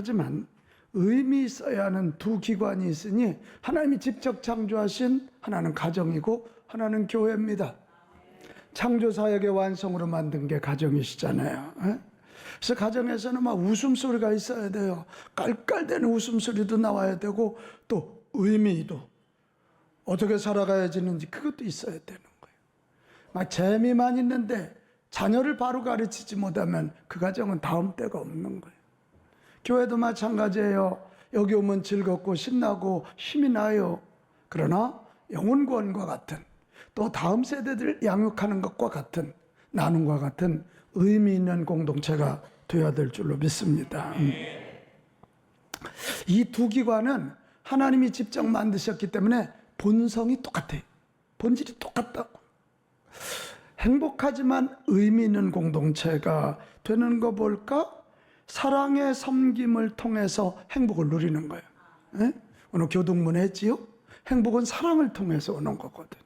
하지만 의미 있어야 하는 두 기관이 있으니 하나님이 직접 창조하신 하나는 가정이고 하나는 교회입니다. 창조사역의 완성으로 만든 게 가정이시잖아요. 그래서 가정에서는 막 웃음소리가 있어야 돼요. 깔깔대는 웃음소리도 나와야 되고 또 의미도 어떻게 살아가야 되는지 그것도 있어야 되는 거예요. 막 재미만 있는데 자녀를 바로 가르치지 못하면 그 가정은 다음 때가 없는 거예요. 교회도 마찬가지예요. 여기 오면 즐겁고 신나고 힘이 나요. 그러나 영혼 구원과 같은 또 다음 세대들 양육하는 것과 같은 나눔과 같은 의미 있는 공동체가 되어야 될 줄로 믿습니다. 이 두 기관은 하나님이 직접 만드셨기 때문에 본성이 똑같아요. 본질이 똑같다고. 행복하지만 의미 있는 공동체가 되는 거 볼까? 사랑의 섬김을 통해서 행복을 누리는 거예요. 오늘 교동문 했지요? 행복은 사랑을 통해서 오는 거거든.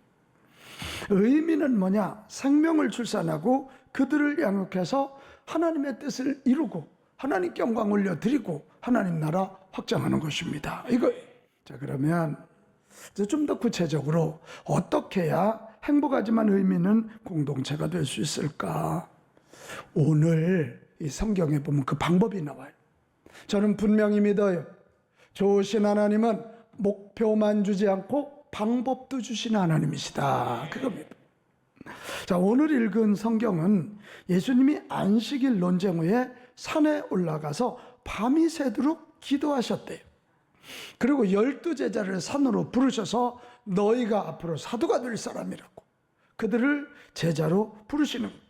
의미는 뭐냐? 생명을 출산하고 그들을 양육해서 하나님의 뜻을 이루고 하나님께 영광 올려드리고 하나님 나라 확장하는 것입니다. 이거. 자, 그러면 좀 더 구체적으로 어떻게 해야 행복하지만 의미 있는 공동체가 될 수 있을까? 오늘 이 성경에 보면 그 방법이 나와요. 저는 분명히 믿어요. 좋으신 하나님은 목표만 주지 않고 방법도 주시는 하나님이시다. 그겁니다. 자, 오늘 읽은 성경은 예수님이 안식일 논쟁 후에 산에 올라가서 밤이 새도록 기도하셨대요. 그리고 12제자를 산으로 부르셔서 너희가 앞으로 사도가 될 사람이라고 그들을 제자로 부르시는 거예요.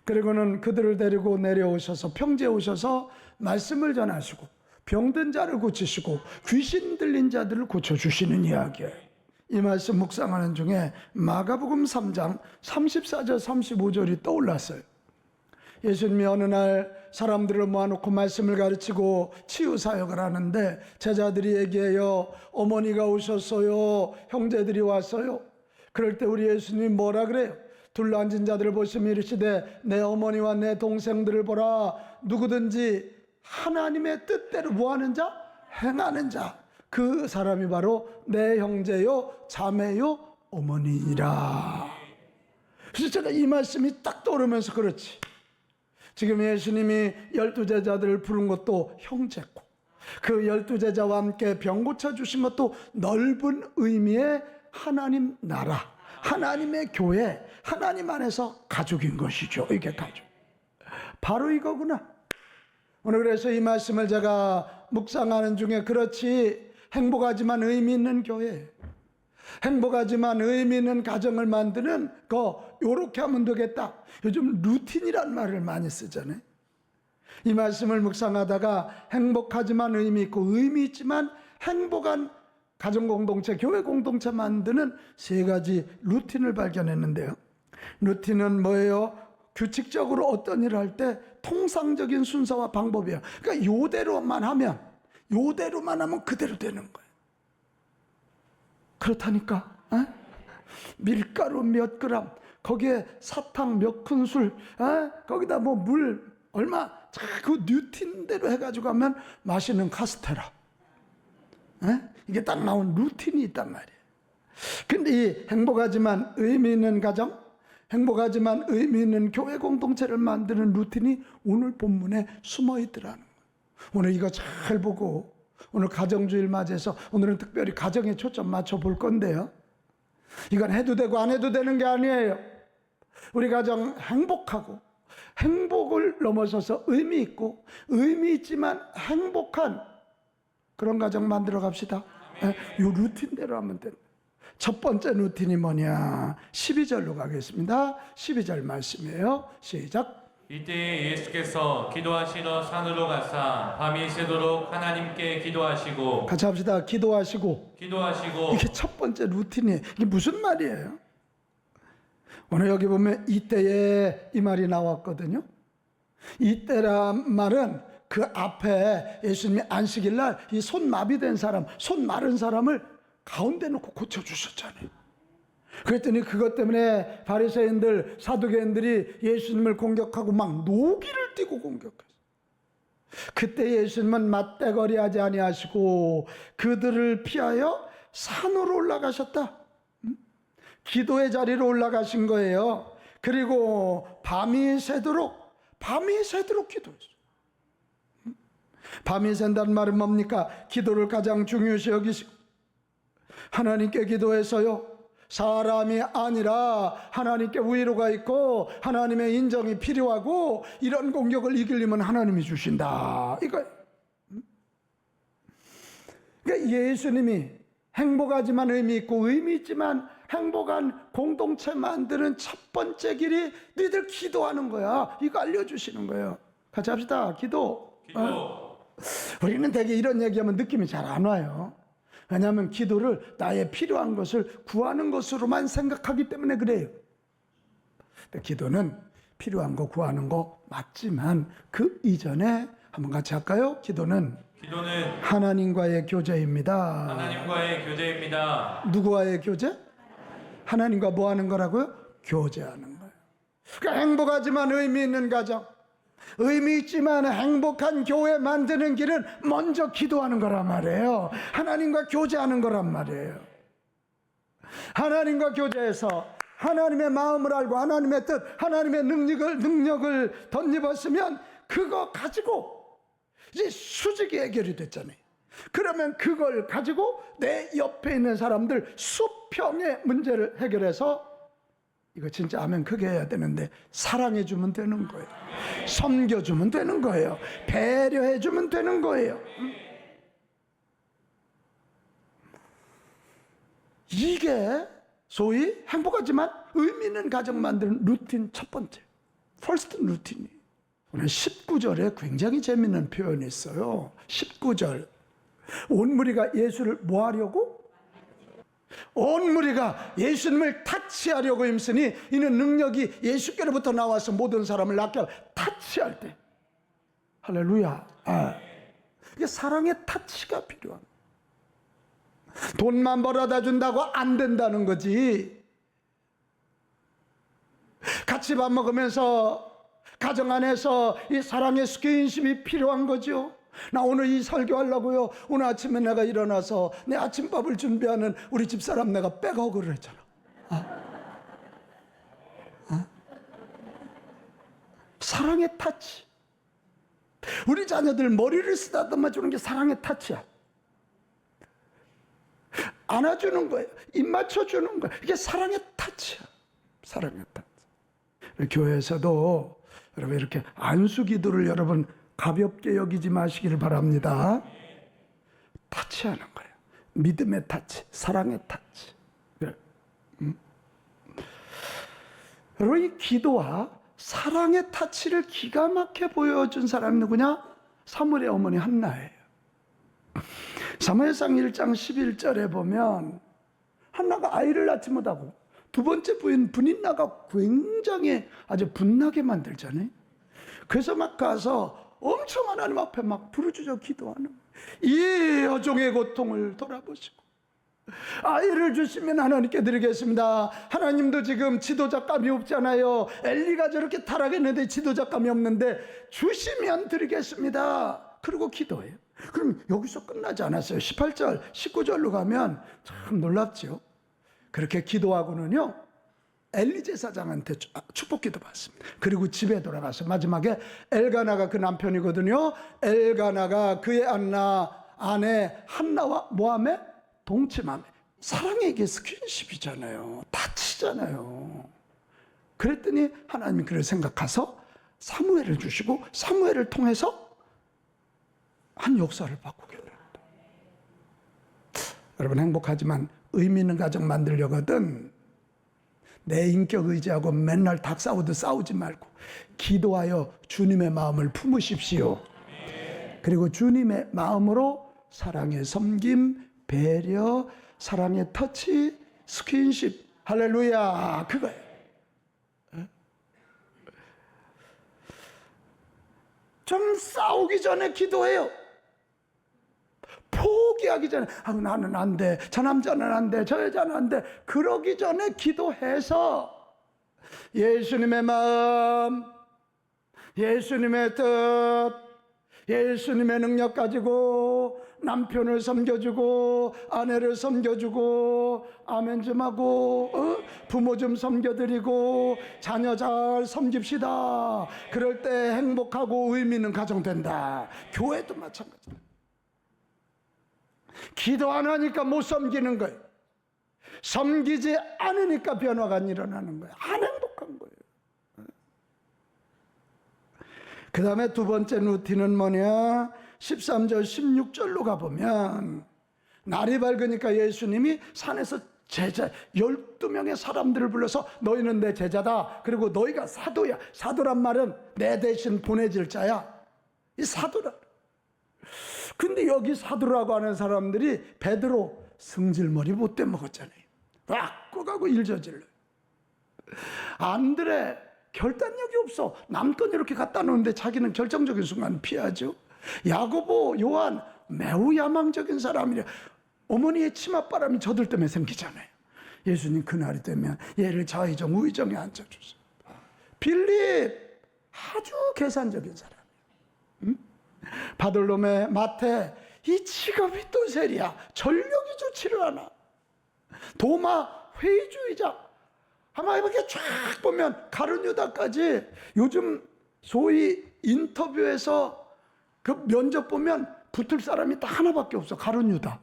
그리고는 그들을 데리고 내려오셔서 평지에 오셔서 말씀을 전하시고 병든 자를 고치시고 귀신 들린 자들을 고쳐주시는 이야기예요. 이 말씀 묵상하는 중에 마가복음 3장 34절 35절이 떠올랐어요. 예수님이 어느 날 사람들을 모아놓고 말씀을 가르치고 치유사역을 하는데 제자들이 얘기해요. 어머니가 오셨어요. 형제들이 왔어요. 그럴 때 우리 예수님이 뭐라 그래요? 둘러앉은 자들을 보시며 이르시되 내 어머니와 내 동생들을 보라. 누구든지 하나님의 뜻대로 뭐하는 자? 행하는 자. 그 사람이 바로 내 형제요 자매요 어머니니라. 그래서 제가 이 말씀이 딱 떠오르면서 그렇지. 지금 예수님이 12제자들을 부른 것도 형제고 그 12제자와 함께 병 고쳐주신 것도 넓은 의미의 하나님 나라, 하나님의 교회, 하나님 안에서 가족인 것이죠. 이게 가족. 바로 이거구나. 오늘 그래서 이 말씀을 제가 묵상하는 중에 그렇지 행복하지만 의미 있는 교회, 행복하지만 의미 있는 가정을 만드는 거 요렇게 하면 되겠다. 요즘 루틴이란 말을 많이 쓰잖아요. 이 말씀을 묵상하다가 행복하지만 의미 있고 의미 있지만 행복한 가정 공동체, 교회 공동체 만드는 세 가지 루틴을 발견했는데요. 루틴은 뭐예요? 규칙적으로 어떤 일을 할 때 통상적인 순서와 방법이에요. 그러니까 요대로만 하면 그대로 되는 거예요. 그렇다니까. 밀가루 몇 그램, 거기에 사탕 몇 큰술, 거기다 뭐 물 얼마, 그 루틴대로 해가지고 하면 맛있는 카스테라. 이게 딱 나온 루틴이 있단 말이에요. 근데 이 행복하지만 의미 있는 가정, 행복하지만 의미 있는 교회 공동체를 만드는 루틴이 오늘 본문에 숨어 있더라는 거예요. 오늘 이거 잘 보고 오늘 가정주일 맞이해서 오늘은 특별히 가정에 초점 맞춰 볼 건데요. 이건 해도 되고 안 해도 되는 게 아니에요. 우리 가정 행복하고 행복을 넘어서서 의미 있고 의미 있지만 행복한 그런 가정 만들어 갑시다. 이 루틴대로 하면 됩니다. 첫 번째 루틴이 뭐냐? 12절로 가겠습니다. 12절 말씀이에요. 시작. 이때 예수께서 기도하시러 산으로 가사 밤이 새도록 하나님께 기도하시고 같이 합시다. 기도하시고. 이게 첫 번째 루틴이에요. 이게 무슨 말이에요? 오늘 여기 보면 이때에 이 말이 나왔거든요. 이때란 말은 그 앞에 예수님이 안식일 날 이 손 마비된 사람, 손 마른 사람을 가운데 놓고 고쳐주셨잖아요. 그랬더니 그것 때문에 바리새인들, 사두개인들이 예수님을 공격하고 막 노기를 띠고 공격했어요. 그때 예수님은 맞대거리 하지 아니하시고 그들을 피하여 산으로 올라가셨다. 기도의 자리로 올라가신 거예요. 그리고 밤이 새도록 기도했어요. 밤이 샌다는 말은 뭡니까? 기도를 가장 중요시 여기시고 하나님께 기도해서요, 사람이 아니라 하나님께 위로가 있고 하나님의 인정이 필요하고 이런 공격을 이기려면 하나님이 주신다, 이거예요. 그러니까 예수님이 행복하지만 의미 있고 의미 있지만 행복한 공동체 만드는 첫 번째 길이 너희들 기도하는 거야. 이거 알려주시는 거예요. 같이 합시다. 기도. 우리는 되게 이런 얘기하면 느낌이 잘 안 와요. 왜냐하면 기도를 나의 필요한 것을 구하는 것으로만 생각하기 때문에 그래요. 근데 기도는 필요한 거 구하는 거 맞지만 그 이전에 한번 같이 할까요? 기도는 하나님과의 교제입니다. 하나님과의 교제입니다. 누구와의 교제? 하나님과 뭐 하는 거라고요? 교제하는 거예요. 그러니까 행복하지만 의미 있는 가정, 의미 있지만 행복한 교회 만드는 길은 먼저 기도하는 거란 말이에요. 하나님과 교제하는 거란 말이에요. 하나님과 교제해서 하나님의 마음을 알고 하나님의 뜻, 하나님의 능력을 덧입었으면 그거 가지고 이제 수직이 해결이 됐잖아요. 그러면 그걸 가지고 내 옆에 있는 사람들 수평의 문제를 해결해서, 이거 진짜 아멘 크게 해야 되는데, 사랑해주면 되는 거예요. 섬겨주면 되는 거예요. 배려해주면 되는 거예요. 이게 소위 행복하지만 의미 있는 가정 만드는 루틴 첫 번째, 퍼스트 루틴이. 오늘 19절에 굉장히 재밌는 표현이 있어요. 19절. 온 무리가 예수를 뭐 하려고? 온 무리가 예수님을 타치하려고 힘쓰니 이는 능력이 예수께로부터 나와서 모든 사람을 낫게 하고, 타치할 때, 할렐루야. 이게 사랑의 타치가 필요한, 돈만 벌어다 준다고 안 된다는 거지. 같이 밥 먹으면서 가정 안에서 이 사랑의 스킨십이 필요한 거죠. 나 오늘 이 설교하려고요. 오늘 아침에 내가 일어나서 내 아침밥을 준비하는 우리 집사람 내가 백허그를 했잖아. 사랑의 타치. 우리 자녀들 머리를 쓰다듬어 주는 게 사랑의 타치야. 안아주는 거예요. 입 맞춰주는 거예요. 이게 사랑의 타치야. 사랑의 타치. 교회에서도 여러분 이렇게 안수 기도를 여러분 가볍게 여기지 마시기를 바랍니다. 타치하는 거예요. 믿음의 타치, 사랑의 타치. 여러분 이 기도와 사랑의 타치를 기가 막혀 보여준 사람이 누구냐? 사무엘의 어머니 한나예요. 사무엘상 1장 11절에 보면 한나가 아이를 낳지 못하고 두 번째 부인 브닌나가 굉장히 아주 분나게 만들잖아요. 그래서 막 가서 엄청 하나님 앞에 막 부르짖어 기도하는, 이 여종의 고통을 돌아보시고, 아이를 주시면 하나님께 드리겠습니다. 하나님도 지금 지도자감이 없잖아요. 엘리가 저렇게 타락했는데 지도자감이 없는데 주시면 드리겠습니다. 그리고 기도해요. 그럼 여기서 끝나지 않았어요. 18절 19절로 가면 참 놀랍죠. 그렇게 기도하고는요 엘리 제사장한테 축복기도 받습니다. 그리고 집에 돌아가서 마지막에 엘가나가 그 남편이거든요. 엘가나가 그의 아내 한나와 모함에 동침함에, 사랑의 이게 스킨십이잖아요. 타치잖아요. 그랬더니 하나님이 그를 생각해서 사무엘을 주시고 사무엘을 통해서 한 역사를 바꾸게 됩니다. 여러분 행복하지만 의미 있는 가정 만들려거든 내 인격 의지하고 맨날 닭 싸우듯 싸우지 말고 기도하여 주님의 마음을 품으십시오. 그리고 주님의 마음으로 사랑의 섬김, 배려, 사랑의 터치, 스킨십, 할렐루야, 그거예요. 좀 싸우기 전에 기도해요. 포기하기 전에 나는 안 돼, 저 남자는 안 돼, 저 여자는 안 돼, 그러기 전에 기도해서 예수님의 마음, 예수님의 뜻, 예수님의 능력 가지고 남편을 섬겨주고 아내를 섬겨주고 아멘 좀 하고 부모 좀 섬겨드리고 자녀 잘 섬깁시다. 그럴 때 행복하고 의미 있는 가정 된다. 교회도 마찬가지다. 기도 안 하니까 못 섬기는 거예요. 섬기지 않으니까 변화가 안 일어나는 거예요. 안 행복한 거예요. 그 다음에 두 번째 루틴은 뭐냐? 13절 16절로 가보면 날이 밝으니까 예수님이 산에서 제자 12명의 사람들을 불러서 너희는 내 제자다. 그리고 너희가 사도야. 사도란 말은 내 대신 보내질 자야. 이 사도라. 근데 여기 사도라고 하는 사람들이 베드로 승질머리 못돼 먹었잖아요. 락고 가고 일 저질러. 안드레 결단력이 없어. 남건 이렇게 갖다 놓는데 자기는 결정적인 순간 피하죠. 야고보, 요한 매우 야망적인 사람이래. 어머니의 치맛바람이 저들 때문에 생기잖아요. 예수님 그날이 되면 얘를 좌의정 우의정에 앉아주세요. 빌립 아주 계산적인 사람이에요. 응? 바돌로메, 마태 이 직업이 또 세리야. 전력이 좋지를 않아. 도마 회의주의자. 아마 이렇게 쫙 보면 가룟 유다까지 요즘 소위 인터뷰에서 그 면접 보면 붙을 사람이 딱 하나밖에 없어. 가룟 유다.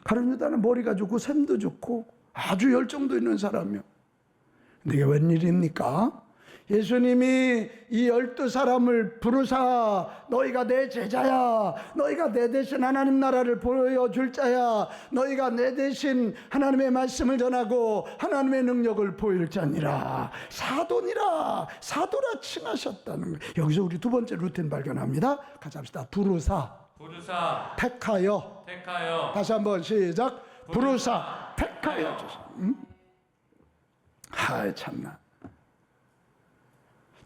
가룟 유다는 머리가 좋고 샘도 좋고 아주 열정도 있는 사람이요. 근데 이게 웬일입니까? 예수님이 이 12사람을 부르사 너희가 내 제자야. 너희가 내 대신 하나님 나라를 보여줄 자야. 너희가 내 대신 하나님의 말씀을 전하고 하나님의 능력을 보일 자니라. 사도니라. 사도라 칭하셨다는 거예요. 여기서 우리 두 번째 루틴 발견합니다. 같이 합시다. 부르사 택하여. 다시 한번 시작. 부르사 택하여 주시오. 하이 참나.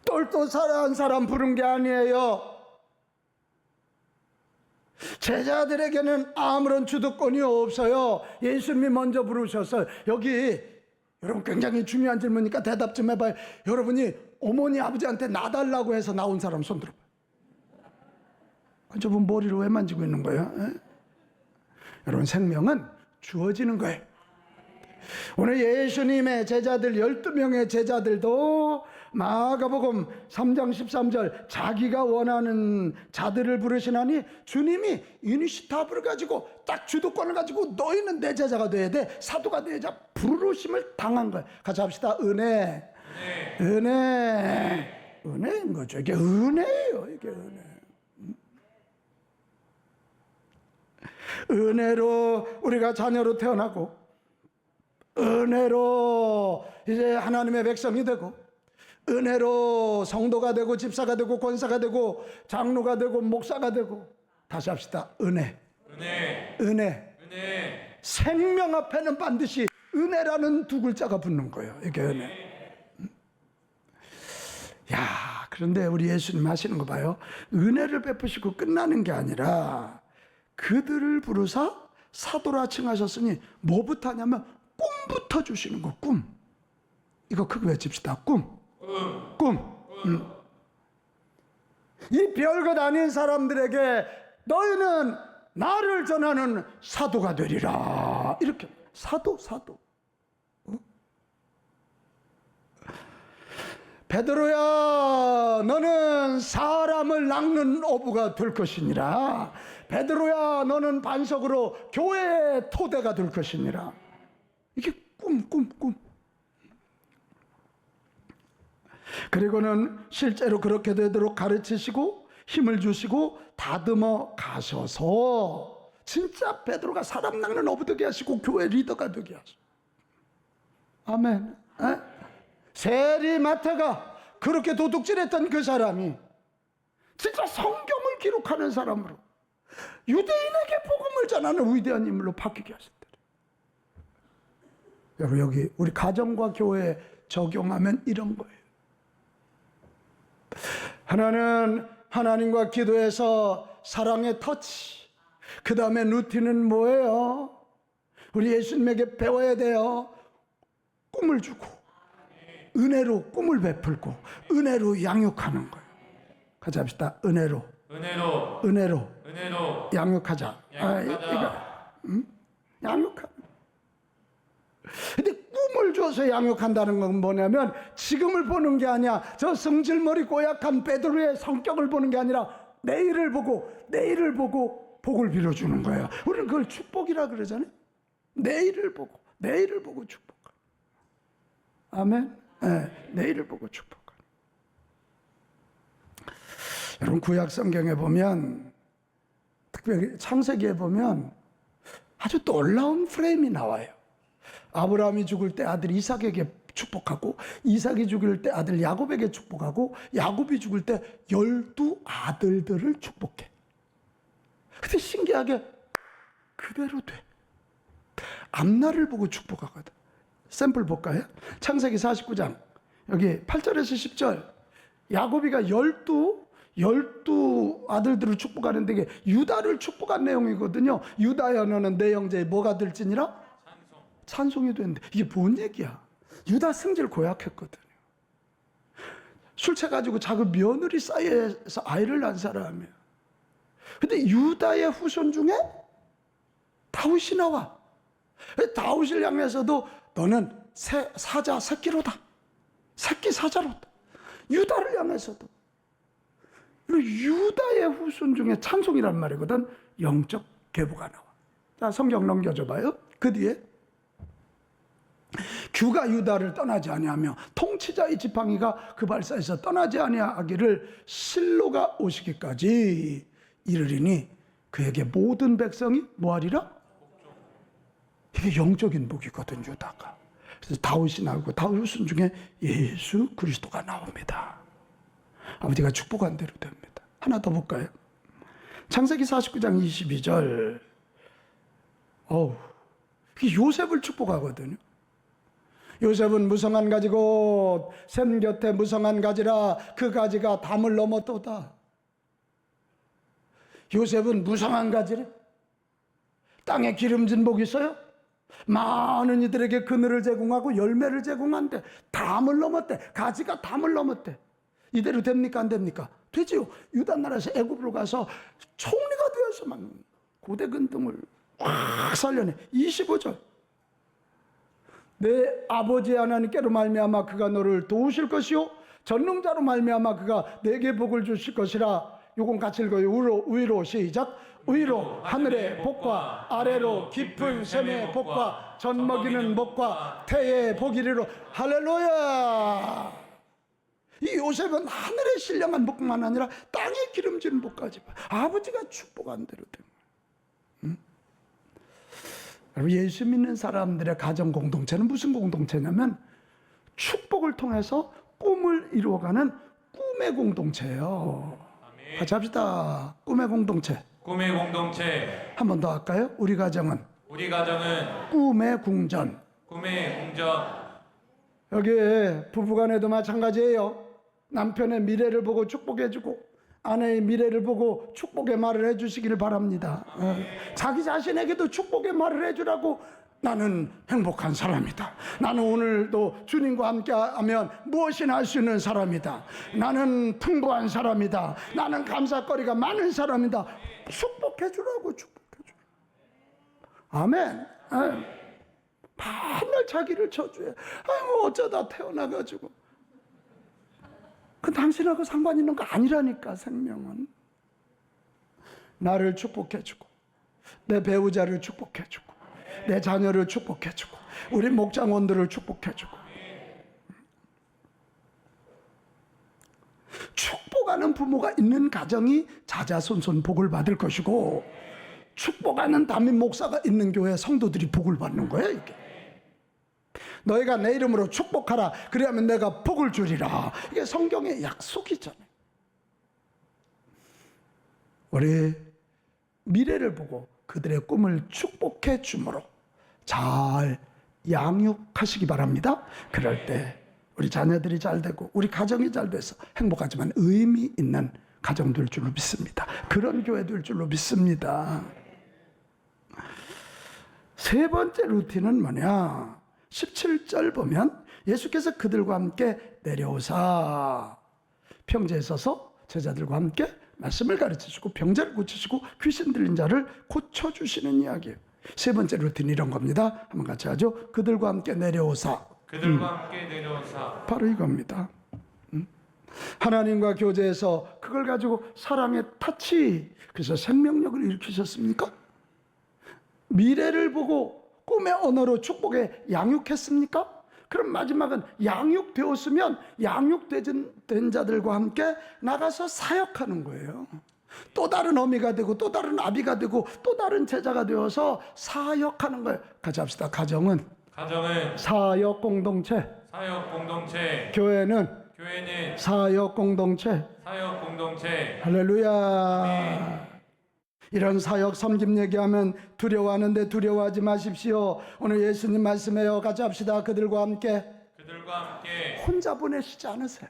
똘똘한 사람 부른 게 아니에요. 제자들에게는 아무런 주도권이 없어요. 예수님이 먼저 부르셨어요. 여기 여러분 굉장히 중요한 질문이니까 대답 좀 해봐요. 여러분이 어머니 아버지한테 놔달라고 해서 나온 사람 손 들어봐요. 저분 머리를 왜 만지고 있는 거예요? 여러분 생명은 주어지는 거예요. 오늘 예수님의 제자들 12명의 제자들도 마가복음 3장 13절 자기가 원하는 자들을 부르시나니 주님이 이니시타브를 가지고 딱 주도권을 가지고 너희는 내 제자가 돼야 돼. 사도가 돼야 돼. 부르심을 당한 거예요. 같이 합시다. 은혜인 거죠. 이게 은혜예요. 이게 은혜. 은혜로 우리가 자녀로 태어나고 은혜로 이제 하나님의 백성이 되고 은혜로 성도가 되고 집사가 되고 권사가 되고 장로가 되고 목사가 되고 다시 합시다. 은혜. 생명 앞에는 반드시 은혜라는 두 글자가 붙는 거예요. 이게 은혜. 야, 그런데 우리 예수님 하시는 거 봐요. 은혜를 베푸시고 끝나는 게 아니라 그들을 부르사 사도라 칭하셨으니 뭐부터 하냐면 꿈부터 주시는 거. 꿈. 이거 크게 외칩시다. 꿈. 이 별것 아닌 사람들에게 너희는 나를 전하는 사도가 되리라. 이렇게 사도. 베드로야 너는 사람을 낚는 어부가 될 것이니라. 베드로야 너는 반석으로 교회의 토대가 될 것이니라. 이게 꿈. 그리고는 실제로 그렇게 되도록 가르치시고 힘을 주시고 다듬어 가셔서 진짜 베드로가 사람 낚는 어부 되게 하시고 교회 리더가 되게 하시고. 아멘. 세리마태가 그렇게 도둑질했던 그 사람이 진짜 성경을 기록하는 사람으로 유대인에게 복음을 전하는 위대한 인물로 바뀌게 하셨다. 여러분 여기 우리 가정과 교회에 적용하면 이런 거예요. 하나는 하나님과 기도해서 사랑의 터치. 그 다음에 루틴은 뭐예요? 우리 예수님에게 배워야 돼요. 꿈을 주고 은혜로 꿈을 베풀고 은혜로 양육하는 거예요. 같이 합시다. 은혜로 은혜로 양육하자. 양육하자. 근데 꿈을 줘서 양육한다는 건 뭐냐면 지금을 보는 게 아니야. 저 성질머리 고약한 베드로의 성격을 보는 게 아니라 내일을 보고 복을 빌어주는 거예요. 우리는 그걸 축복이라 그러잖아요. 내일을 보고 축복하는. 아멘. 네, 내일을 보고 축복하는. 여러분 구약 성경에 보면 특별히 창세기에 보면 아주 놀라운 프레임이 나와요. 아브라함이 죽을 때 아들 이삭에게 축복하고 이삭이 죽을 때 아들 야곱에게 축복하고 야곱이 죽을 때 12아들들을 축복해. 근데 신기하게 그대로 돼. 앞날을 보고 축복하거든. 샘플 볼까요? 창세기 49장 여기 8절에서 10절 야곱이가 12 아들들을 축복하는데 이게 유다를 축복한 내용이거든요. 유다야 너는 내 형제의 뭐가 될지니라? 찬송이 되는데 이게 뭔 얘기야? 유다 승질 고약했거든요. 술 취해가지고 자기 며느리 사이에서 아이를 낳은 사람이에요. 근데 유다의 후손 중에 다윗이 나와. 다윗을 향해서도 너는 사자 새끼로다. 새끼 사자로다. 유다를 향해서도. 유다의 후손 중에 찬송이란 말이거든. 영적 계보가 나와. 자, 성경 넘겨줘 봐요. 그 뒤에 규가 유다를 떠나지 아니하며 통치자의 지팡이가 그 발사에서 떠나지 아니하기를 실로가 오시기까지 이르리니 그에게 모든 백성이 뭐하리라? 이게 영적인 복이거든. 유다가. 그래서 다윗이 나오고 다윗 후손 중에 예수 그리스도가 나옵니다. 아버지가 축복한 대로 됩니다. 하나 더 볼까요? 창세기 49장 22절. 이게 요셉을 축복하거든요. 요셉은 무성한 가지고 샘 곁에 무성한 가지라 그 가지가 담을 넘었도다. 요셉은 무성한 가지래. 땅에 기름진 복이 있어요. 많은 이들에게 그늘을 제공하고 열매를 제공한대. 담을 넘었대. 가지가 담을 넘었대. 이대로 됩니까 안 됩니까? 되지요. 유다 나라에서 애굽으로 가서 총리가 되어서 막 고대 근동을 확 살려내. 25절. 내 아버지 하나님께로 말미암아 그가 너를 도우실 것이요 전능자로 말미암아 그가 내게 복을 주실 것이라. 요건 같이 읽어요. 위로 시작. 위로 하늘의 복과 아래로 깊은 샘의 복과 젖먹이는 복과 태의 복이리로. 할렐루야. 이 요셉은 하늘의 신령한 복만 아니라 땅에 기름진 복까지 아버지가 축복한 대로 된 거예요. 여러분 예수 믿는 사람들의 가정 공동체는 무슨 공동체냐면 축복을 통해서 꿈을 이루어가는 꿈의 공동체예요. 같이 합시다. 꿈의 공동체. 꿈의 공동체. 한 번 더 할까요? 우리 가정은 꿈의 궁전. 여기 부부간에도 마찬가지예요. 남편의 미래를 보고 축복해주고 아내의 미래를 보고 축복의 말을 해주시기를 바랍니다. 자기 자신에게도 축복의 말을 해주라고. 나는 행복한 사람이다. 나는 오늘도 주님과 함께하면 무엇이나 할 수 있는 사람이다. 나는 풍부한 사람이다. 나는 감사거리가 많은 사람이다. 축복해주라고. 축복해줘. 아멘. 맨날 자기를 저주해. 아이고 어쩌다 태어나가지고. 그 당신하고 상관 있는 거 아니라니까. 생명은 나를 축복해주고 내 배우자를 축복해주고 내 자녀를 축복해주고 우리 목장원들을 축복해주고. 축복하는 부모가 있는 가정이 자자손손 복을 받을 것이고 축복하는 담임 목사가 있는 교회 성도들이 복을 받는 거야. 이게 너희가 내 이름으로 축복하라 그래야면 내가 복을 주리라. 이게 성경의 약속이잖아요. 우리 미래를 보고 그들의 꿈을 축복해 주므로 잘 양육하시기 바랍니다. 그럴 때 우리 자녀들이 잘 되고 우리 가정이 잘 돼서 행복하지만 의미 있는 가정 될 줄로 믿습니다. 그런 교회 될 줄로 믿습니다. 세 번째 루틴은 뭐냐? 17절 보면 예수께서 그들과 함께 내려오사 평지에 서서 제자들과 함께 말씀을 가르치시고 병자를 고치시고 귀신 들린 자를 고쳐주시는 이야기예요. 세 번째 루틴 이런 겁니다. 한번 같이 하죠. 그들과 함께 내려오사. 그들과 함께 내려오사. 바로 이겁니다. 하나님과 교제해서 그걸 가지고 사랑의 타치, 그래서 생명력을 일으키셨습니까? 미래를 보고 꿈의 언어로 축복에 양육했습니까? 그럼 마지막은 양육되었으면 양육된 자들과 함께 나가서 사역하는 거예요. 또 다른 어미가 되고 또 다른 아비가 되고 또 다른 제자가 되어서 사역하는 거예요. 같이 합시다. 가정은 사역 공동체, 사역 공동체, 교회는 사역 공동체. 사역 공동체. 할렐루야. 이런 사역 섬김 얘기하면 두려워하는데 두려워하지 마십시오. 오늘 예수님 말씀해요. 같이 합시다. 그들과 함께 혼자 보내시지 않으세요.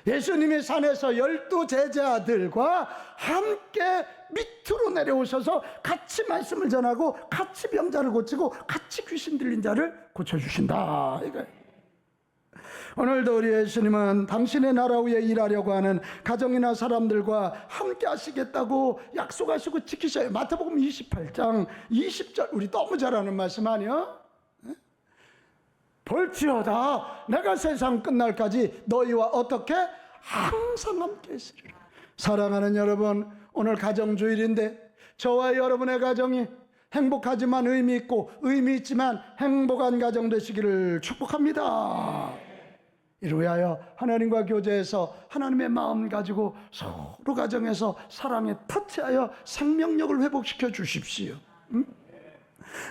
예수님이 산에서 12 제자들과 함께 밑으로 내려오셔서 같이 말씀을 전하고 같이 병자를 고치고 같이 귀신 들린 자를 고쳐주신다 이거예요. 오늘도 우리 예수님은 당신의 나라 위에 일하려고 하는 가정이나 사람들과 함께 하시겠다고 약속하시고 지키셔요. 마태복음 28장 20절, 우리 너무 잘 아는 말씀 아니요? 볼지어다 내가 세상 끝날까지 너희와 어떻게 항상 함께 있으리라. 사랑하는 여러분, 오늘 가정주일인데 저와 여러분의 가정이 행복하지만 의미 있고 의미 있지만 행복한 가정 되시기를 축복합니다. 이를 위하여 하나님과 교제해서 하나님의 마음 가지고 서로 가정에서 사랑에 터치하여 생명력을 회복시켜 주십시오.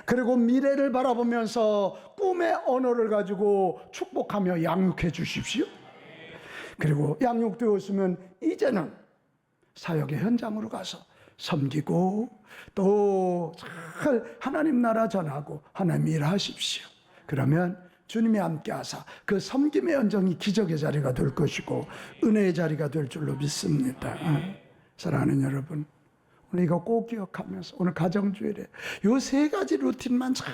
그리고 미래를 바라보면서 꿈의 언어를 가지고 축복하며 양육해 주십시오. 그리고 양육되었으면 이제는 사역의 현장으로 가서 섬기고 또 잘 하나님 나라 전하고 하나님 일하십시오. 그러면 주님이 함께 하사 그 섬김의 연정이 기적의 자리가 될 것이고 은혜의 자리가 될 줄로 믿습니다. 사랑하는 여러분, 오늘 이거 꼭 기억하면서 오늘 가정주일에 요 세 가지 루틴만 잘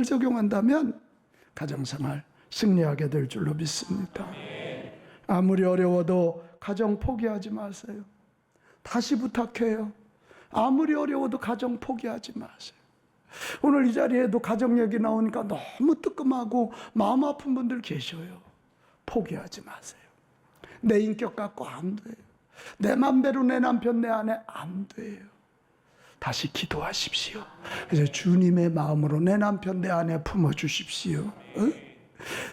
적용한다면 가정생활 승리하게 될 줄로 믿습니다. 아무리 어려워도 가정 포기하지 마세요. 다시 부탁해요. 아무리 어려워도 가정 포기하지 마세요. 오늘 이 자리에도 가정 얘기 나오니까 너무 뜨끔하고 마음 아픈 분들 계셔요. 포기하지 마세요. 내 인격 갖고 안 돼요. 내 맘대로 내 남편 내 아내 안 돼요. 다시 기도하십시오. 그래서 주님의 마음으로 내 남편 내 아내 품어주십시오.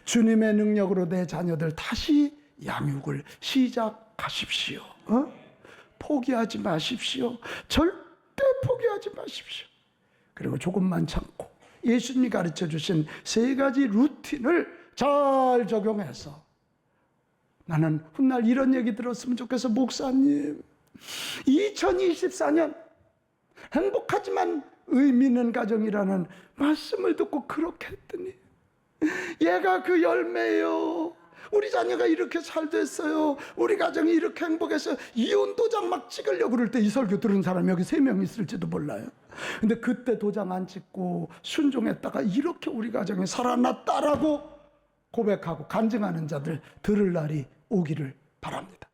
주님의 능력으로 내 자녀들 다시 양육을 시작하십시오. 포기하지 마십시오. 절대 포기하지 마십시오. 그리고 조금만 참고 예수님이 가르쳐 주신 세 가지 루틴을 잘 적용해서 나는 훗날 이런 얘기 들었으면 좋겠어. 목사님, 2024년 행복하지만 의미 있는 가정이라는 말씀을 듣고 그렇게 했더니 얘가 그 열매예요. 우리 자녀가 이렇게 잘 됐어요. 우리 가정이 이렇게 행복했어요. 이혼 도장 막 찍으려고 그럴 때 이 설교 들은 사람이 여기 3명 있을지도 몰라요. 근데 그때 도장 안 찍고 순종했다가 이렇게 우리 가정이 살아났다라고 고백하고 간증하는 자들 들을 날이 오기를 바랍니다.